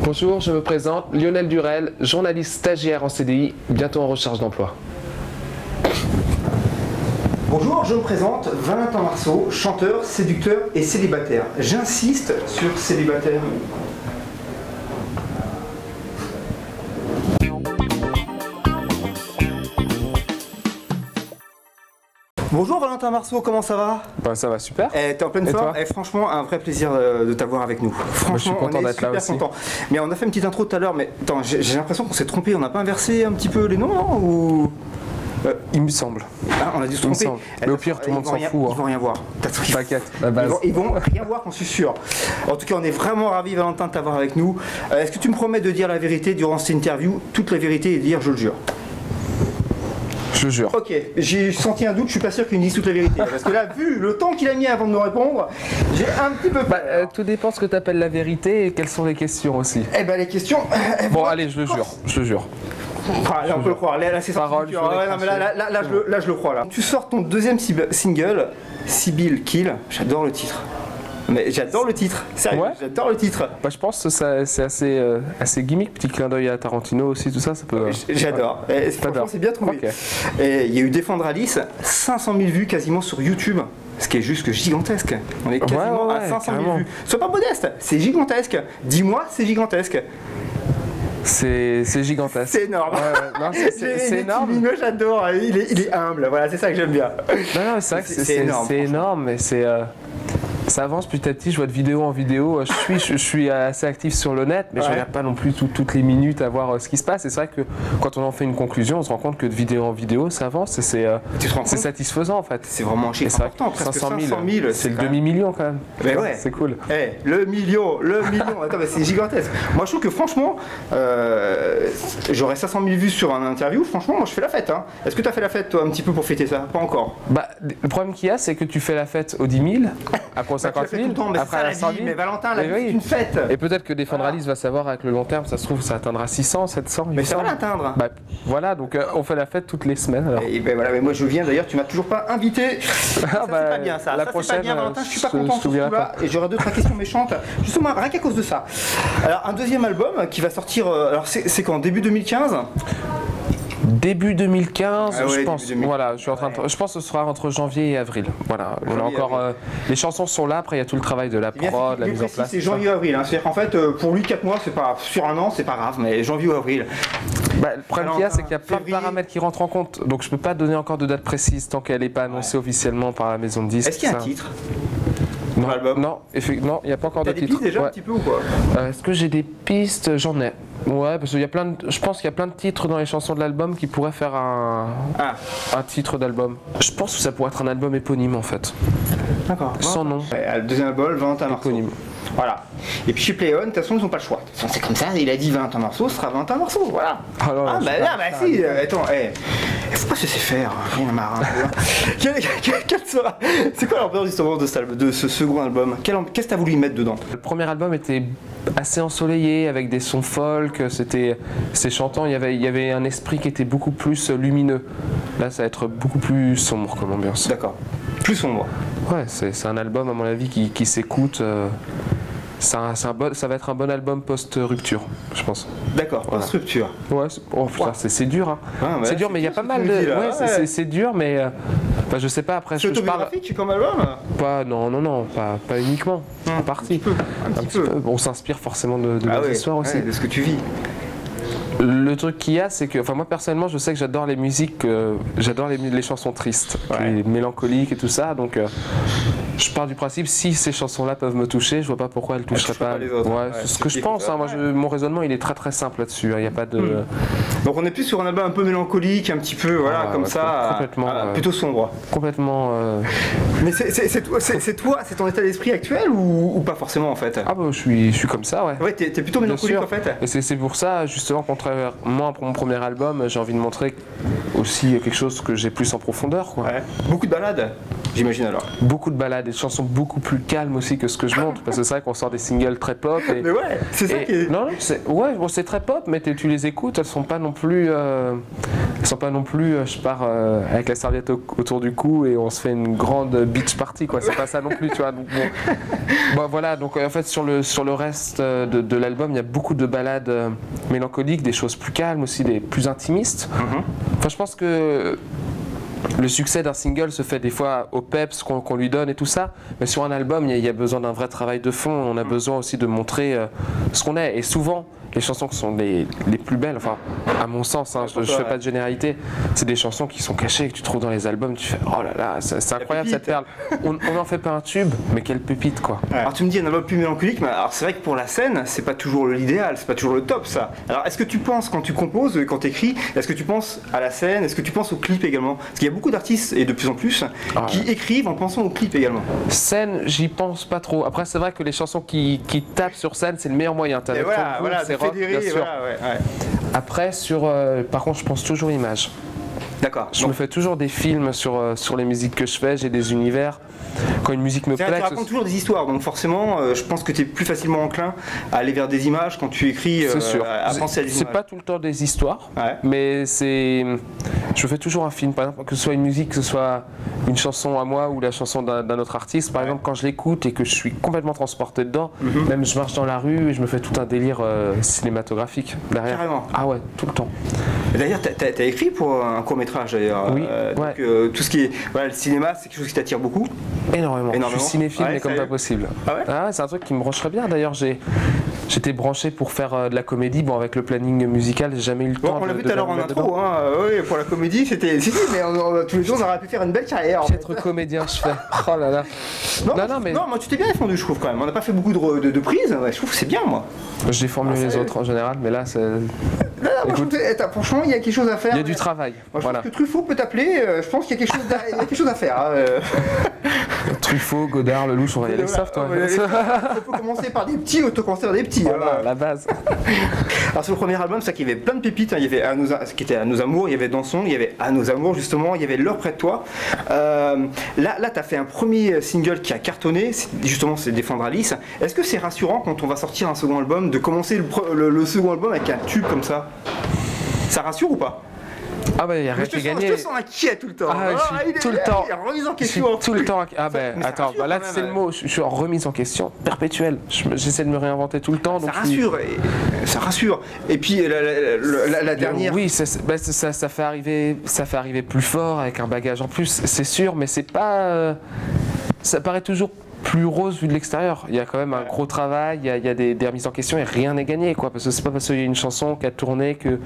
Bonjour, je me présente, Lionel Durel, journaliste stagiaire en CDI, bientôt en recherche d'emploi. Bonjour, je me présente, Valentin Marceau, chanteur, séducteur et célibataire. J'insiste sur célibataire. Bonjour Valentin Marceau, comment ça va? Bah, ça va super. T'es en pleine forme et franchement un vrai plaisir de t'avoir avec nous. Franchement, je suis content d'être là aussi. Content. Mais on a fait une petite intro tout à l'heure, mais attends, j'ai l'impression qu'on s'est trompé, on n'a pas inversé un petit peu les noms, non ou... Il me semble. Ah, on a dû se tromper. Mais au pire, tout le monde s'en fout. Ils vont rien voir. T'inquiète. Ils vont rien voir, j'en suis sûr. En tout cas, on est vraiment ravis, Valentin, de t'avoir avec nous. Est-ce que tu me promets de dire la vérité durant cette interview, toute la vérité et dire je le jure? Je jure. Ok, j'ai senti un doute, je suis pas sûr qu'il me dise toute la vérité. Parce que là, vu le temps qu'il a mis avant de me répondre, j'ai un petit peu peur. Tout dépend ce que tu appelles la vérité et quelles sont les questions aussi. Eh ben les questions... Bon, allez, je le jure. Je le jure. Ah, là, on peut le croire, là c'est parole. Ouais, non, mais là, je le crois là. Tu sors ton deuxième single, Sibyl Kill, j'adore le titre. Mais j'adore le titre, sérieux, ouais. J'adore le titre. Bah, je pense que c'est assez gimmick, petit clin d'œil à Tarantino aussi, tout ça, ça peut... J'adore, ouais. Franchement c'est bien trouvé. Okay. Et il y a eu Défendre Alice, 500 000 vues quasiment sur YouTube, ce qui est juste que gigantesque. On est quasiment à 500 000 vues. Sois pas modeste, c'est gigantesque. Dis-moi, c'est gigantesque. C'est gigantesque. C'est énorme. C'est énorme. Moi j'adore, il est humble, voilà, c'est ça que j'aime bien. Non, c'est vrai que c'est énorme, mais c'est... Ça avance petit à petit, je vois de vidéo en vidéo, je suis assez actif sur le net, mais je regarde pas non plus toutes les minutes à voir ce qui se passe. Et c'est vrai que quand on en fait une conclusion, on se rend compte que de vidéo en vidéo, ça avance et c'est satisfaisant en fait. C'est vraiment un chiffre important, presque 500 000, c'est le demi-million quand même. Mais ouais. C'est cool. Le million, attends, mais c'est gigantesque. Moi je trouve que franchement, j'aurais 500 000 vues sur un interview, franchement moi je fais la fête. Hein. Est-ce que tu as fait la fête toi un petit peu pour fêter ça? Pas encore. Bah, le problème qu'il y a, c'est que tu fais la fête aux 10 000, après aux 50 000, après à 100 000. Mais Valentin, la vie, c'est une fête. Et peut-être que Défendre Alice va savoir avec le long terme, ça se trouve, ça atteindra 600, 700. Mais ça va l'atteindre. Bah, voilà, donc on fait la fête toutes les semaines. Alors. Et ben voilà, mais moi je viens d'ailleurs, tu m'as toujours pas invité. Ça bah, c'est pas bien ça. La ça prochaine, pas bien, Valentin, je suis pas content sur ce coup-là. Et j'aurai 2-3 questions méchantes, justement rien qu'à cause de ça. Alors un deuxième album qui va sortir, alors c'est quand, début 2015? Début 2015, je pense. 2015. Voilà, je pense que ce sera entre janvier et avril. Voilà, on a encore les chansons sont là. Après, il y a tout le travail de la prod, de la mise en place. C'est janvier ou avril. Hein. C'est-à-dire qu'en fait, pour lui, 4 mois, c'est pas sur un an, c'est pas grave, mais janvier ou avril. Bah, le problème qu'il y a, c'est qu'il y a plein de paramètres qui rentrent en compte. Donc, je peux pas donner encore de date précise tant qu'elle n'est pas annoncée officiellement par la maison de disques. Est-ce qu'il y a un titre? Non, non, il n'y a pas encore de titre. T'as des pistes déjà un petit peu ou quoi? Est-ce que j'ai des pistes? J'en ai. Ouais, parce qu'il y a je pense qu'il y a plein de titres dans les chansons de l'album qui pourraient faire un titre d'album. Je pense que ça pourrait être un album éponyme en fait. D'accord. Sans nom. Le deuxième album, Valentin Marceau. Éponyme. Voilà. Et puis chez Play On, de toute façon, ils n'ont pas le choix. C'est comme ça, il a dit Valentin Marceau, ce sera Valentin Marceau, voilà. Alors, si, attends, faut pas se laisser faire, rien à marre. C'est quoi l'ambiance justement de ce second album? Qu'est-ce que tu as voulu y mettre dedans? Le premier album était assez ensoleillé, avec des sons folk, c'est chantant, il y avait un esprit qui était beaucoup plus lumineux. Là, ça va être beaucoup plus sombre comme ambiance. D'accord. Plus sombre. Ouais, c'est un album à mon avis qui s'écoute. Ça va être un bon album post-rupture, je pense. D'accord, voilà. Post-rupture. Ouais, c'est dur. Hein. C'est dur, mais il y a pas mal de... Ouais, c'est dur, mais... Enfin, je sais pas, après... C'est autobiographique comme album? Non, pas uniquement. En partie. Un petit peu. On s'inspire forcément de l'histoire aussi. De ce que tu vis. Le truc qu'il y a, c'est que, enfin moi personnellement, je sais que j'adore les musiques, j'adore les chansons tristes, les mélancoliques et tout ça, donc je pars du principe, si ces chansons-là peuvent me toucher, je vois pas pourquoi elles toucheraient pas les autres. Ouais, c'est ce que je pense, hein, mon raisonnement il est très simple là-dessus, il n'y a pas de... Donc on est plus sur un album un peu mélancolique, un petit peu, voilà, comme ça, complètement, plutôt sombre. Complètement... Mais c'est toi, c'est ton état d'esprit actuel ou pas forcément en fait? Ah bah je suis comme ça, ouais. Ouais, t'es plutôt mélancolique en fait. Et c'est pour ça, justement, contrairement pour mon premier album, j'ai envie de montrer aussi quelque chose que j'ai plus en profondeur, quoi. Ouais. Beaucoup de balades, j'imagine alors. Beaucoup de balades et de chansons beaucoup plus calmes aussi que ce que je montre, parce que c'est vrai qu'on sort des singles très pop. Et, mais ouais, c'est ça qui est... Non, ouais, bon, c'est très pop, mais tu les écoutes, elles sont pas non plus, je pars avec la serviette autour du cou et on se fait une grande beach party, quoi. C'est pas ça non plus, tu vois. Donc, bon, voilà, donc en fait sur le reste de l'album, il y a beaucoup de ballades mélancoliques, des choses plus calmes aussi, des plus intimistes. Enfin, je pense que le succès d'un single se fait des fois au peps qu'on lui donne et tout ça, mais sur un album, il y a besoin d'un vrai travail de fond. On a besoin aussi de montrer ce qu'on est. Et souvent, les chansons qui sont les plus belles, enfin, à mon sens, hein, je ne fais pas de généralité, c'est des chansons qui sont cachées, que tu trouves dans les albums, tu fais oh là là, c'est incroyable cette perle. On n'en fait pas un tube, mais quelle pépite, quoi. Ouais. Alors tu me dis un album plus mélancolique, mais alors c'est vrai que pour la scène, c'est pas toujours l'idéal, c'est pas toujours le top, ça. Alors est-ce que tu penses, quand tu composes, quand tu écris, est-ce que tu penses à la scène, est-ce que tu penses au clip également? Parce qu'il y a beaucoup d'artistes, et de plus en plus, qui écrivent en pensant au clip également. Scène, j'y pense pas trop. Après, c'est vrai que les chansons qui tapent sur scène, c'est le meilleur moyen. Et voilà, c'est rock, bien sûr. Voilà, ouais. Après, par contre, je pense toujours image. D'accord. Je me fais toujours des films sur les musiques que je fais, j'ai des univers. Quand une musique me plaît. Tu racontes toujours des histoires, donc forcément, je pense que tu es plus facilement enclin à aller vers des images quand tu écris, à penser à des images. C'est pas tout le temps des histoires, ouais. Mais je fais toujours un film, par exemple, que ce soit une musique, que ce soit une chanson à moi ou la chanson d'un autre artiste. Par exemple, quand je l'écoute et que je suis complètement transporté dedans, même je marche dans la rue et je me fais tout un délire cinématographique derrière. Carrément. Ah ouais, tout le temps. D'ailleurs, tu as écrit pour un court-métrage d'ailleurs. Oui. Donc, tout ce qui est le cinéma, c'est quelque chose qui t'attire beaucoup. Énormément. Je suis cinéphile, mais comme pas possible. Ah ouais, c'est un truc qui me brancherait bien. D'ailleurs, j'étais branché pour faire de la comédie. Bon, avec le planning musical, j'ai jamais eu le temps. On l'a vu tout à l'heure en intro. Oui, pour la comédie, c'était. Mais tous les jours, on aurait pu faire une belle carrière. Être comédien, je fais. Oh là là. Non, moi, tu t'es bien défendu, je trouve quand même. On n'a pas fait beaucoup de prises. Ouais, je trouve que c'est bien, moi. Je déforme les autres en général, mais là, c'est. Écoute, franchement, il y a quelque chose à faire. Il y a du travail. Moi, je pense que Truffaut peut t'appeler. Je pense qu'il y a quelque chose à faire. Truffaut, Godard, Lelouch, on va y aller soft. On peut commencer par des petits, auto-commencer des petits. Voilà, la base. Alors sur le premier album, c'est qu'il y avait plein de pépites. Il y avait qui était À nos amours, il y avait Dansons, il y avait À nos amours justement, il y avait L'heure près de toi. Là, tu as fait un premier single qui a cartonné. Justement, c'est Défendre Alice. Est-ce que c'est rassurant quand on va sortir un second album de commencer le second album avec un tube comme ça? Ça rassure ou pas? Ah bah il n'y a rien qui est gagné. Je te sens inquiet tout le temps. Je suis tout le temps. Il est remise en question. Tout le temps. Ah ben attends, là c'est le mot. Je suis en remise en question perpétuelle. J'essaie de me réinventer tout le temps. Ça rassure. Ça rassure. Et puis la dernière. Oui, ça fait arriver plus fort avec un bagage en plus. C'est sûr, mais c'est pas. Ça paraît toujours plus rose vu de l'extérieur. Il y a quand même un gros travail, il y a des remises en question et rien n'est gagné, quoi. Parce que c'est pas parce qu'il y a une chanson qui a tourné que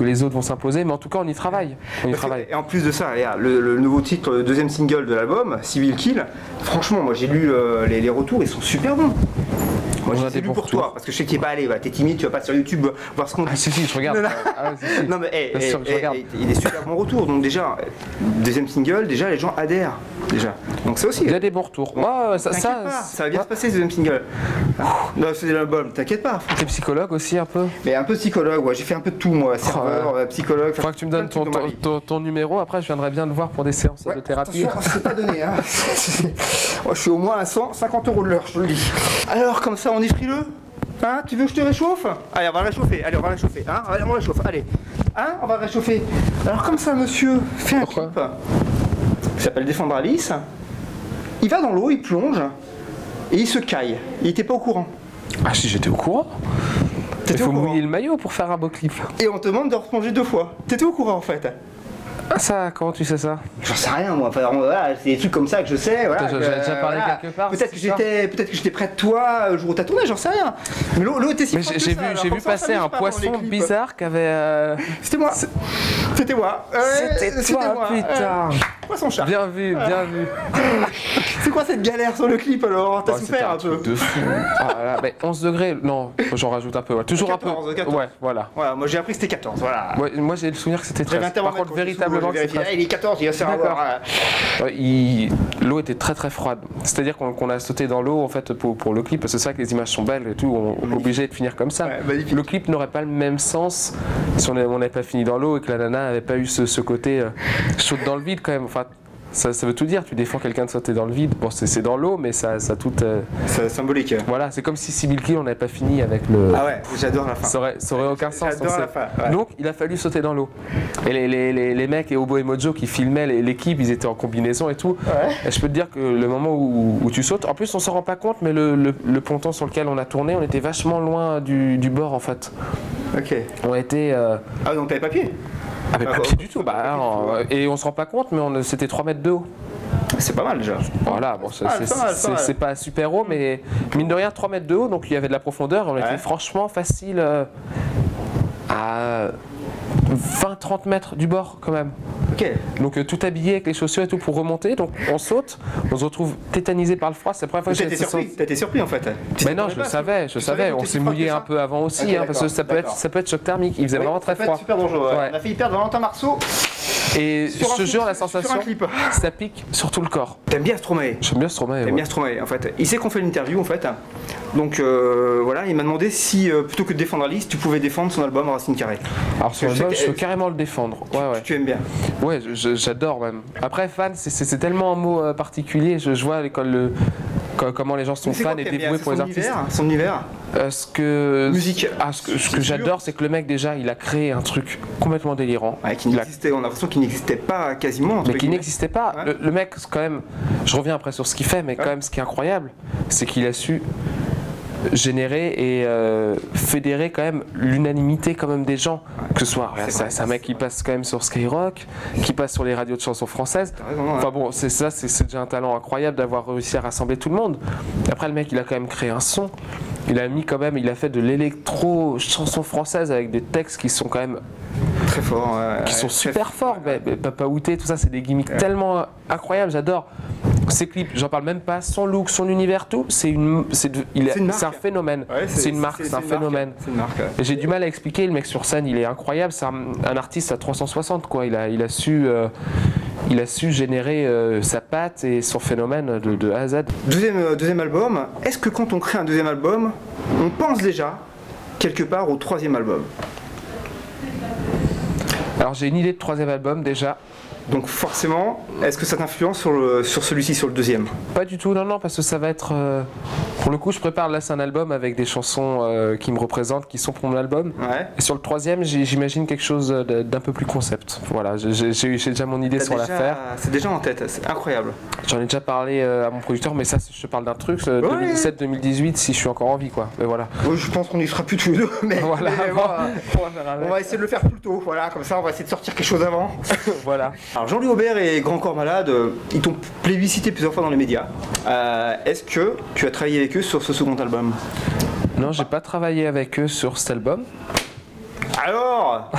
les autres vont s'imposer, mais en tout cas on y travaille. Et en plus de ça, regarde, le nouveau titre, le deuxième single de l'album, Civil Kill, franchement, moi j'ai lu les retours, ils sont super bons. Moi j'ai lu pour toi, parce que je sais que tu n'es pas allé, t'es timide, tu vas pas sur YouTube voir ce qu'on dit. Ah si, je regarde. Non mais il est super bon retour, donc déjà, deuxième single, déjà les gens adhèrent. Déjà. Donc ça aussi. Il y a des bons retours. Ça va bien se passer ce deuxième single. Non, c'est l'album, t'inquiète pas. T'es psychologue aussi un peu? Mais un peu psychologue, ouais, j'ai fait un peu de tout moi, serveur, psychologue. Faudra que tu me donnes ton numéro, après je viendrai bien te voir pour des séances de thérapie. Attention, c'est pas donné, hein. Moi, je suis au moins à 150 € de l'heure, je te le dis. Alors comme ça on est frileux? Hein, tu veux que je te réchauffe? Allez, on va réchauffer, on va réchauffer, hein, on réchauffe, allez. Hein, on va réchauffer. Alors comme ça monsieur, fais un clip. Il s'appelle Défendre Alice. Il va dans l'eau, il plonge et il se caille. Il était pas au courant. Ah si, j'étais au courant. Il faut mouiller le maillot pour faire un beau clip. Et on te demande de replonger 2 fois. T'étais au courant en fait. Ah ça, comment tu sais ça? J'en sais rien moi, enfin, voilà, c'est des trucs comme ça que je sais. Voilà, j'en ai déjà parlé quelque part. Peut-être que j'étais près de toi le jour où t'as tourné, j'en sais rien. Mais l'eau était si proche que ça. J'ai vu passer un poisson bizarre qui avait... C'était moi. C'était moi. C'était toi, putain. Poisson chat. Bien vu, bien vu. C'est quoi cette galère sur le clip alors? T'as C'était souffert un peu? truc de fou. Ah là, mais 11 degrés, non, j'en rajoute un peu. Ouais. Toujours 14, un peu. 14. Ouais, voilà. Voilà, moi j'ai appris que c'était 14, voilà. Ouais, moi j'ai le souvenir que c'était 13. J'avais un Par thermomètre contre, véritablement, que c'est 13. il est 14, il va se faire D'accord. avoir. L'eau était très très froide. C'est-à-dire qu'on a sauté dans l'eau en fait pour le clip, parce que c'est vrai que les images sont belles et tout, on est obligé de finir comme ça. Ouais, magnifique. Le clip n'aurait pas le même sens si on n'avait pas fini dans l'eau et que la nana n'avait pas eu ce côté saute dans le vide quand même. Enfin, ça veut tout dire, tu défends quelqu'un de sauter dans le vide. Bon, c'est dans l'eau, mais ça tout. C'est symbolique. Voilà, c'est comme si Sibyl Kiel, on n'avait pas fini avec le. Ah ouais, j'adore la fin. Ça aurait aucun sens. J'adore la fin. Ouais. Donc, il a fallu sauter dans l'eau. Et les mecs et Obo et Mojo qui filmaient l'équipe, ils étaient en combinaison et tout. Ouais. Et je peux te dire que le moment où tu sautes, en plus, on s'en rend pas compte, mais le ponton sur lequel on a tourné, on était vachement loin du bord en fait. Ok. On était. Ah donc t'avais pas pied? Ah, mais pas pied du tout. Bah, et on se rend pas compte, mais c'était 3 mètres de haut. C'est pas mal déjà. Voilà, bon, c'est pas super haut, mais mine de rien, 3 mètres de haut, donc il y avait de la profondeur. On était franchement facile à 20-30 mètres du bord quand même. Ok. Donc tout habillé avec les chaussures et tout pour remonter, donc on saute, on se retrouve tétanisé par le froid. C'est la première fois que j'ai T'as été surpris en fait. Mais non, je le savais. On s'est mouillé un peu avant aussi, Okay, parce que ça peut être choc thermique. Il faisait vraiment très froid. Super dangereux. Ouais. On a failli perdre Valentin Marceau. Et je te jure, la sensation, clip. ça pique sur tout le corps. T'aimes bien Stromae? J'aime bien Stromae. T'aimes bien Stromae en fait. Il sait qu'on fait l'interview en fait. Donc voilà, il m'a demandé si plutôt que de défendre Alice, tu pouvais défendre son album Racine Carrée. Alors son album, je peux carrément le défendre. Ouais. Tu aimes bien? Ouais, j'adore même. Après, fan, c'est tellement un mot particulier. Je vois à l'école comment les gens sont fans et dévoués pour les artistes. Son univers. Musique. Ce que j'adore, c'est que le mec déjà, il a créé un truc complètement délirant. Ouais, on a l'impression qu'il n'existait pas quasiment. Mais qui n'existait pas. Ouais. Le mec, quand même, je reviens après sur ce qu'il fait, mais quand même, ce qui est incroyable, c'est qu'il a su générer et fédérer quand même l'unanimité quand même des gens, que ce soit c'est un mec qui passe quand même sur Skyrock, qui passe sur les radios de chansons françaises. Enfin bon, c'est déjà un talent incroyable d'avoir réussi à rassembler tout le monde. Après, le mec, il a quand même créé un son. Il a fait de l'électro chanson française avec des textes qui sont quand même très forts, qui sont super forts. Papa Outé, tout ça, c'est des gimmicks tellement incroyables. J'adore. Ses clips, j'en parle même pas, son look, son univers, tout, c'est un phénomène. Ouais, c'est une marque, c'est un phénomène. Et j'ai du mal à expliquer, le mec sur scène, il est incroyable, c'est un artiste à 360 quoi. Il a su générer sa patte et son phénomène de A à Z. Deuxième album, est-ce que quand on crée un deuxième album, on pense déjà quelque part au troisième album? Alors j'ai une idée de troisième album déjà. Donc forcément, est-ce que ça t'influence sur celui-ci, sur le deuxième? Pas du tout, non, parce que ça va être... pour le coup, je prépare là, c'est un album avec des chansons qui me représentent, qui sont pour mon album. Ouais. Et sur le troisième, j'imagine quelque chose d'un peu plus concept. Voilà, j'ai déjà mon idée sur l'affaire. C'est déjà en tête, c'est incroyable. J'en ai déjà parlé à mon producteur, mais ça, je te parle d'un truc, 2017-2018, si je suis encore en vie, quoi. Mais voilà. Oui, je pense qu'on y sera plus tous les deux, mais, voilà, on va essayer de le faire plus tôt, voilà, comme ça on va essayer de sortir quelque chose avant. Voilà. Alors Jean-Louis Aubert et Grand Corps Malade, ils t'ont plébiscité plusieurs fois dans les médias. Est-ce que tu as travaillé avec eux sur ce second album? Non, j'ai pas travaillé avec eux sur cet album. Alors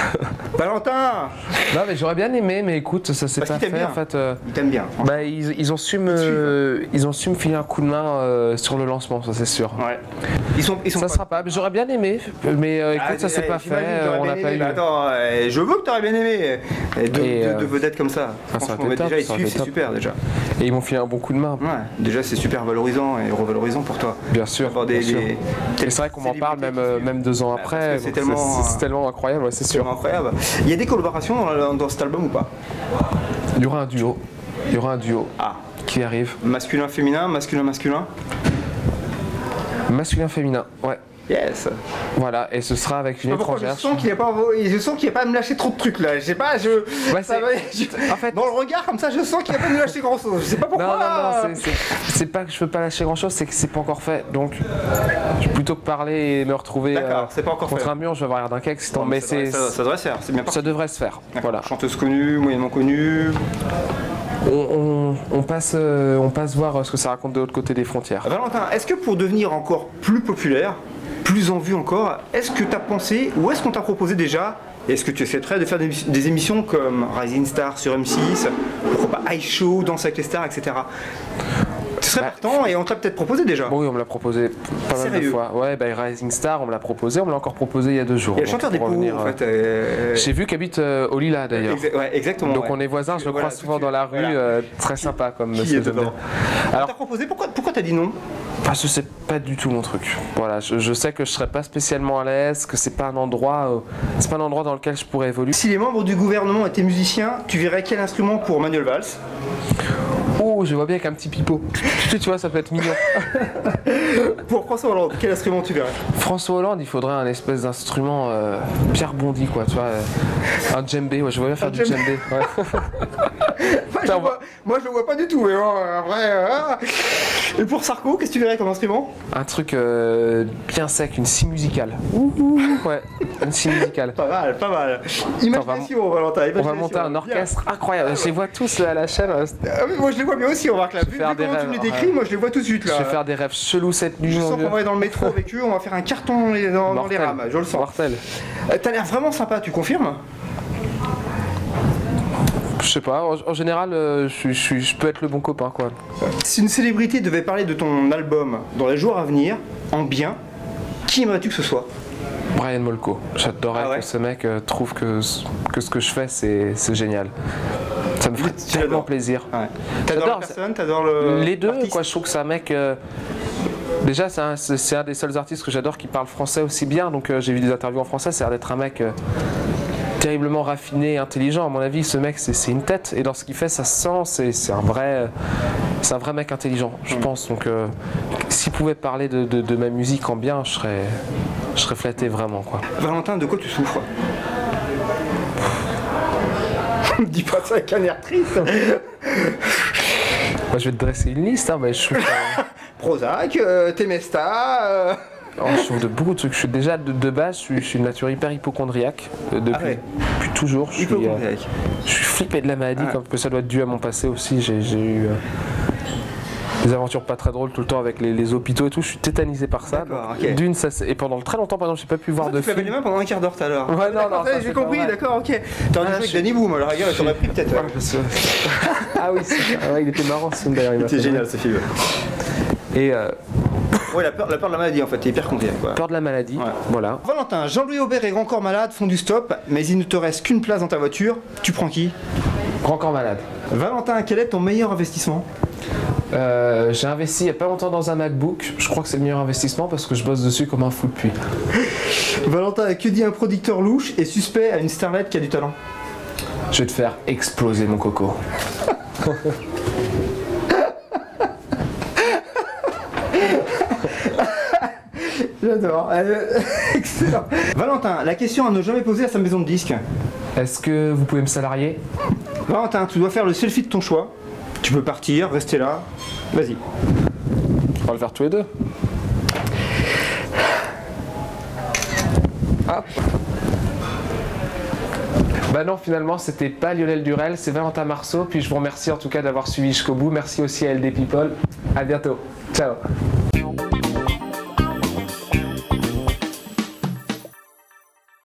Valentin! Non mais j'aurais bien aimé, mais écoute, ça s'est pas fait bien. en fait. Ils t'aiment bien. Bah, ils ont su me filer un coup de main sur le lancement, ça c'est sûr. Ouais. Ça sera pas. J'aurais bien aimé, mais écoute, ça s'est pas fait. On n'a pas eu. Attends, je veux que tu aurais bien aimé de vedettes comme ça. Franchement, déjà ils suivent, c'est super déjà. Et ils m'ont filé un bon coup de main. Ouais. Déjà c'est super valorisant et revalorisant pour toi. Bien sûr. Et c'est vrai qu'on m'en parle même 2 ans après. C'est tellement incroyable, ouais, c'est sûr. Incroyable. Il y a des collaborations dans cet album ou pas? Il y aura un duo. Qui arrive. Masculin-féminin, masculin-masculin? Masculin-féminin, ouais. Yes. Voilà, et ce sera avec une étrangère. Je sens qu'il va pas me lâcher trop de trucs là. Je sais pas, en fait, dans le regard comme ça, je sens qu'il va pas me lâcher grand chose. Je sais pas pourquoi. Non, c'est pas que je veux pas lâcher grand chose, c'est que c'est pas encore fait. Donc, plutôt que parler et me retrouver contre un mur, je vais avoir l'air d'un cake. Mais ça devrait se faire, c'est bien parti. Ça devrait se faire. Voilà. Chanteuse connue, moyennement connue. On passe voir ce que ça raconte de l'autre côté des frontières. Valentin, est-ce que pour devenir encore plus populaire, plus en vue encore, est-ce que tu as pensé ou est-ce qu'on t'a proposé déjà, est-ce que tu accepterais de faire des émissions comme Rising Star sur M6, pourquoi pas iShow, Danse avec les stars, etc. Tu serais partant et on te l'a peut-être proposé déjà. Bon, oui, on me l'a proposé pas mal de Sérieux? fois. Ouais, bah, Rising Star, on me l'a proposé, on me l'a encore proposé il y a 2 jours. Il y a le chanteur des Poux, en fait. J'ai vu qu'habite au Lila d'ailleurs. Ouais, exactement. Donc ouais. on est voisins, je le Voilà, croise souvent tout de dans la suite, rue, voilà. très sympa comme Qui monsieur. est dedans? Alors, On t'a proposé, pourquoi t'as dit non? parce que c'est pas du tout mon truc. Voilà, je sais que je serais pas spécialement à l'aise, que c'est pas un endroit dans lequel je pourrais évoluer. Si les membres du gouvernement étaient musiciens, tu verrais quel instrument pour Manuel Valls? Oh, je vois bien qu'un petit pipeau. Tu vois, ça peut être mignon. Pour François Hollande, quel instrument tu verrais? François Hollande, il faudrait un espèce d'instrument Pierre Bondy, quoi, tu vois, un djembé. Ouais, je vois bien faire du djembé. Ouais. Moi je le vois pas du tout, mais bon, en vrai. Et pour Sarko, qu'est-ce que tu verrais comme instrument? Un truc bien sec, une scie musicale. Ouais, une scie musicale. Pas mal, pas mal. Imagination, Valentin. On va monter un orchestre incroyable. Je les vois tous à la chaîne. Ah oui, moi je les vois bien aussi, on va que là. Vu comment tu me les décris, moi je les vois tout de suite là. Je vais faire des rêves chelous cette nuit. Je sens qu'on va aller dans le métro avec eux, on va faire un carton dans les rames, je le sens. Mortel. T'as l'air vraiment sympa, tu confirmes? Je sais pas, en général, je peux être le bon copain, quoi. Si une célébrité devait parler de ton album dans les jours à venir, en bien, qui aimerais-tu que ce soit? Brian Molko. J'adorerais que ce mec trouve que ce que je fais, c'est génial. Ça me ferait tellement plaisir. Ouais. T'adores la personne, t'adores le... Les deux, quoi. Je trouve que c'est un mec... Déjà, c'est un des seuls artistes que j'adore qui parle français aussi bien. Donc j'ai vu des interviews en français, ça a l'air d'être un mec... terriblement raffiné et intelligent. À mon avis, ce mec, c'est une tête. Et dans ce qu'il fait, ça se sent. C'est un vrai mec intelligent, je pense. Donc, s'il pouvait parler de ma musique en bien, je serais flatté vraiment, quoi. Valentin, de quoi tu souffres? Dis pas ça avec un air triste. Moi, je vais te dresser une liste. Hein, je souffre. Prozac, Temesta. Oh, je souffre de beaucoup de trucs. Je suis déjà de base, je suis une nature hyper hypochondriaque depuis toujours. Je suis flippé de la maladie, comme ça doit être dû à mon passé aussi. J'ai eu des aventures pas très drôles tout le temps avec les hôpitaux et tout. Je suis tétanisé par ça. Okay. D'une, et pendant très longtemps, par exemple, j'ai pas pu voir de film. Tu les mains pendant un quart d'heure tout à l'heure. Ouais, non, j'ai compris, d'accord, ok. T'aurais dû jouer avec Danny Boom, à la rigueur, t'aurais pris peut-être. Ah oui, il était marrant ce film d'ailleurs. C'était génial ce film. Et ouais, la peur de la maladie en fait, t'es hyper confiant quoi. Peur de la maladie, voilà. Valentin, Jean-Louis Aubert et Grand Corps Malade font du stop, mais il ne te reste qu'une place dans ta voiture. Tu prends qui? Grand Corps Malade. Valentin, quel est ton meilleur investissement? J'ai investi il n'y a pas longtemps dans un MacBook. Je crois que c'est le meilleur investissement parce que je bosse dessus comme un fou depuis. Valentin, que dit un producteur louche et suspect à une starlette qui a du talent? Je vais te faire exploser mon coco. J'adore. Excellent. Valentin, la question à ne jamais poser à sa maison de disques. Est-ce que vous pouvez me salarier? Valentin, tu dois faire le selfie de ton choix. Tu peux partir, rester là. Vas-y. On va le faire tous les deux. Hop. Bah non, finalement, c'était pas Lionel Durel, c'est Valentin Marceau. Puis je vous remercie en tout cas d'avoir suivi jusqu'au bout. Merci aussi à LD People. À bientôt. Ciao.